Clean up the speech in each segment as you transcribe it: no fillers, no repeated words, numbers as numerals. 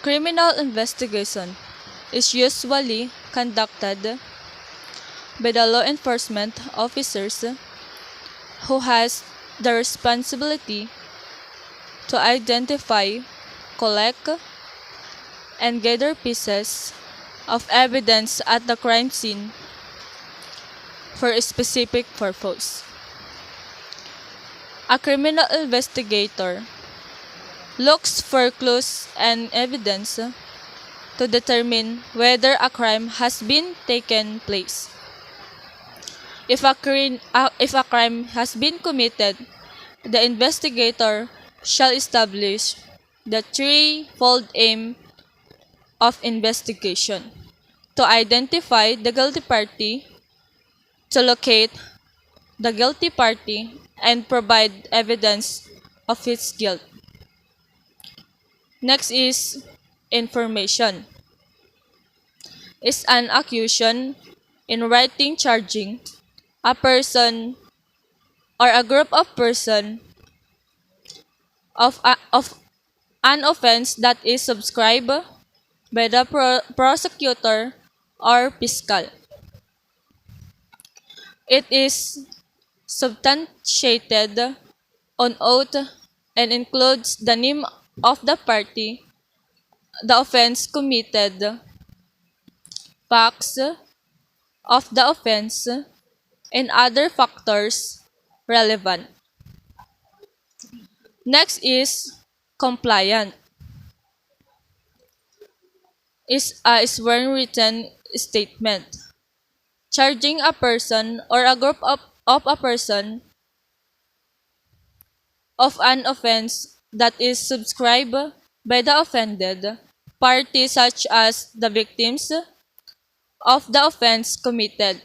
criminal investigation is usually conducted by the law enforcement officers who has the responsibility to identify, collect, and gather pieces of evidence at the crime scene for a specific purpose. A criminal investigator looks for clues and evidence to determine whether a crime has been taken place. If a crime has been committed, the investigator shall establish the threefold aim of investigation: to identify the guilty party, to locate the guilty party, and provide evidence of its guilt. Next is information. Is an accusation in writing charging a person or a group of person of an offense that is subscribed by the prosecutor or fiscal. It is substantiated on oath and includes the name of the party, the offense committed, facts of the offense, and other factors relevant. Next is compliant. Is a sworn written statement charging a person or a group of a person of an offense that is subscribed by the offended party, such as the victims of the offense committed,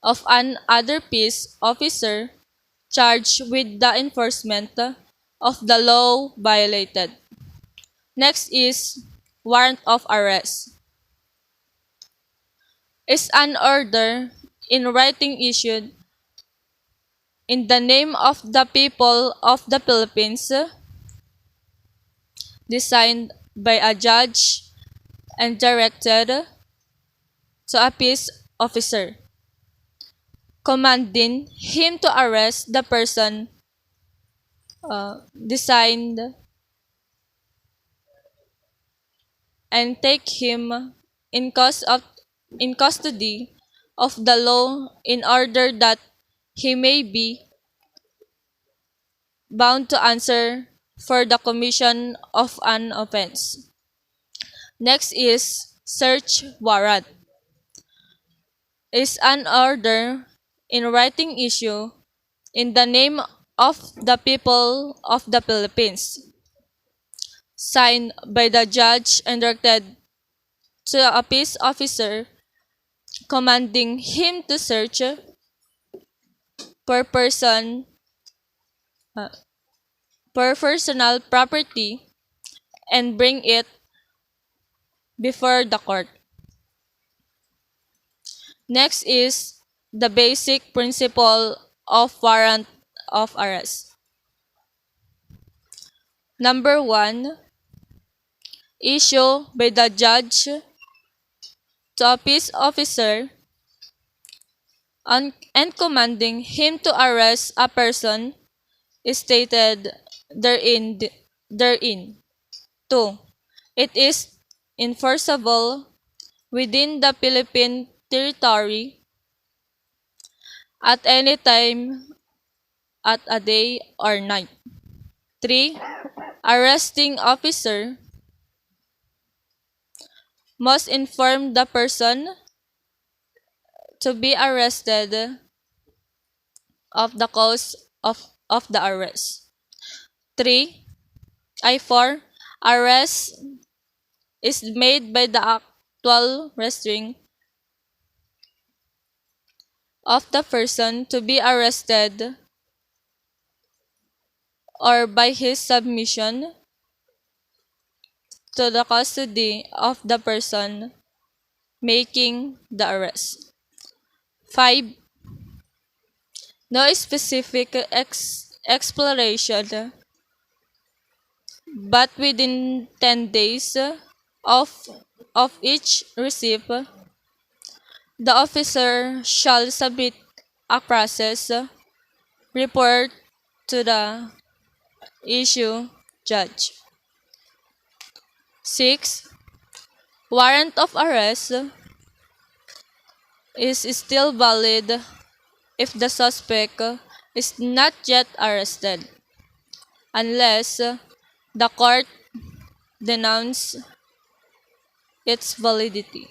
of an other peace officer charged with the enforcement of the law violated. Next is warrant of arrest. Is an order in writing issued in the name of the people of the Philippines, designed by a judge and directed to a peace officer, commanding him to arrest the person designed and take him in custody of the law in order that he may be bound to answer for the commission of an offense. Next is search warrant. Is an order in writing issue in the name of the people of the Philippines, signed by the judge and directed to a peace officer, commanding him to search per person, per personal property, and bring it before the court. Next is the basic principle of warrant of arrest. Number 1, issue by the judge to a peace officer and commanding him to arrest a person is stated therein. 2. It is enforceable within the Philippine territory at any time at a day or night. 3. Arresting officer must inform the person to be arrested of the cause of the arrest. 4. Arrest is made by the actual restraint of the person to be arrested or by his submission to the custody of the person making the arrest. 5. No specific exploration but within 10 days of, of each receipt, the officer shall submit a process report to the issue judge. 6. Warrant of arrest is still valid if the suspect is not yet arrested, unless the court denounces its validity.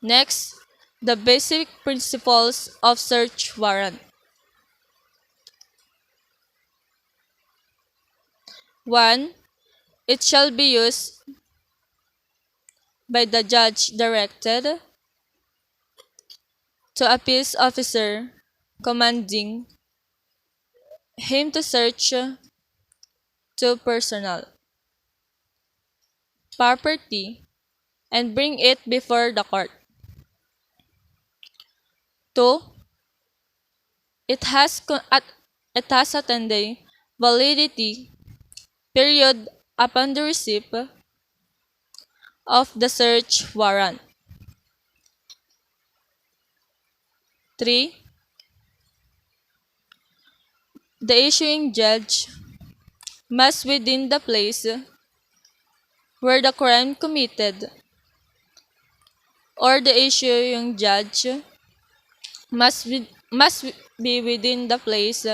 Next, the basic principles of search warrant. 1. It shall be used by the judge directed to a peace officer commanding him to search to personal property and bring it before the court. 2. It has a 10-day validity period upon the receipt of the search warrant. 3. The issuing judge must within the place where the crime committed, or the issuing judge must be within the place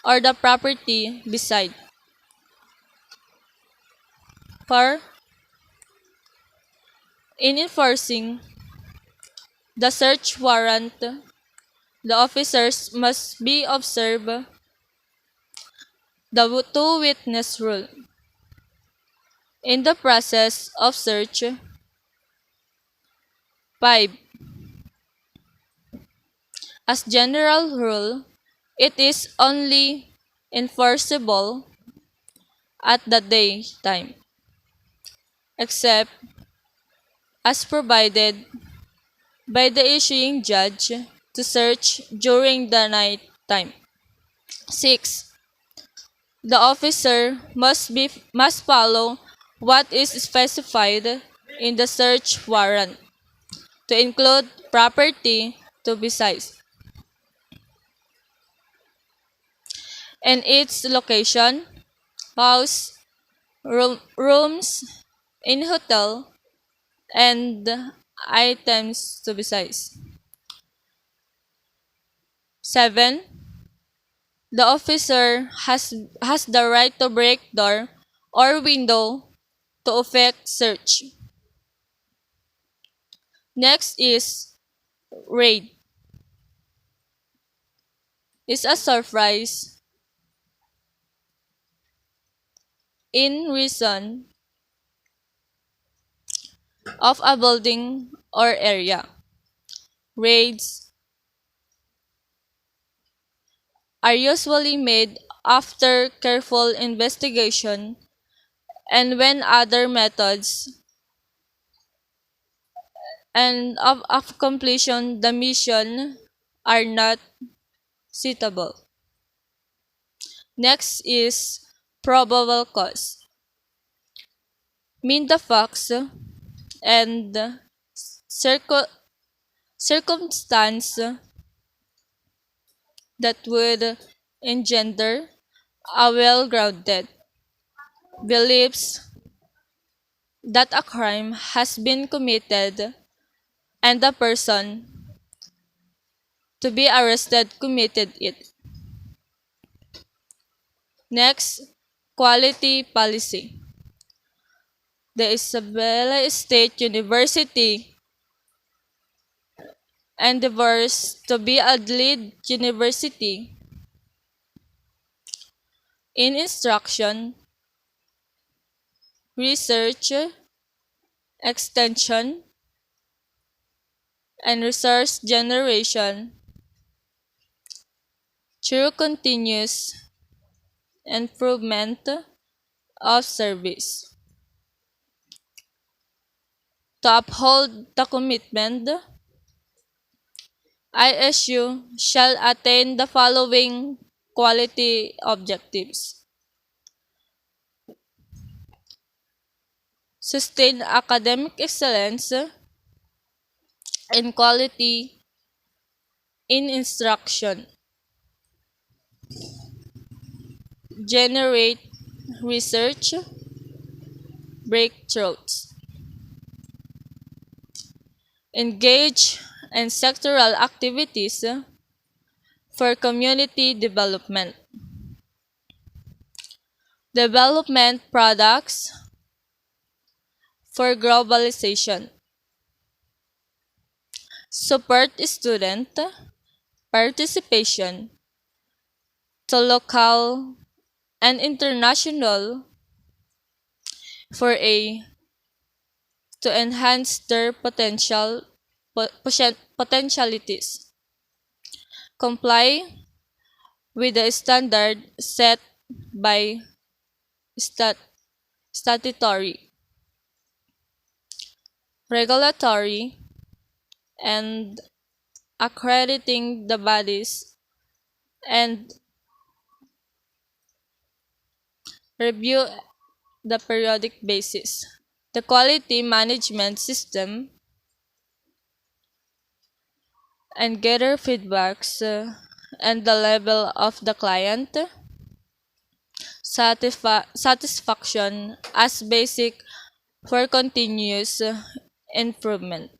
or the property beside. 4. In enforcing the search warrant, the officers must be observe the two-witness rule. In the process of search. 5. As general rule, it is only enforceable at the daytime, except as provided by the issuing judge to search during the night time. 6. The officer must follow what is specified in the search warrant, to include property to be seized and its location, house, rooms in hotel, and items to be seized. 7. The officer has the right to break door or window to effect search. Next is raid. Is a surprise in reason of a building or area. Raids are usually made after careful investigation and when other methods and of completion the mission are not suitable. Next is probable cause. Mean the facts and circumstance that would engender a well-grounded beliefs that a crime has been committed and the person to be arrested committed it. Next, quality policy. The Isabela State University endeavors to be a lead university in instruction, research, extension, and resource generation through continuous improvement of service. To uphold the commitment, ISU shall attain the following quality objectives. sustain academic excellence and quality in instruction, generate research breakthroughs, engage in sectoral activities for community development, development products for globalization, support student participation to local and international for a to enhance their potentialities, comply with the standard set by stat, statutory, regulatory, and accrediting the bodies, and review the periodic basis. The quality management system and gather feedbacks and the level of the client satisfaction as basic for continuous improvement.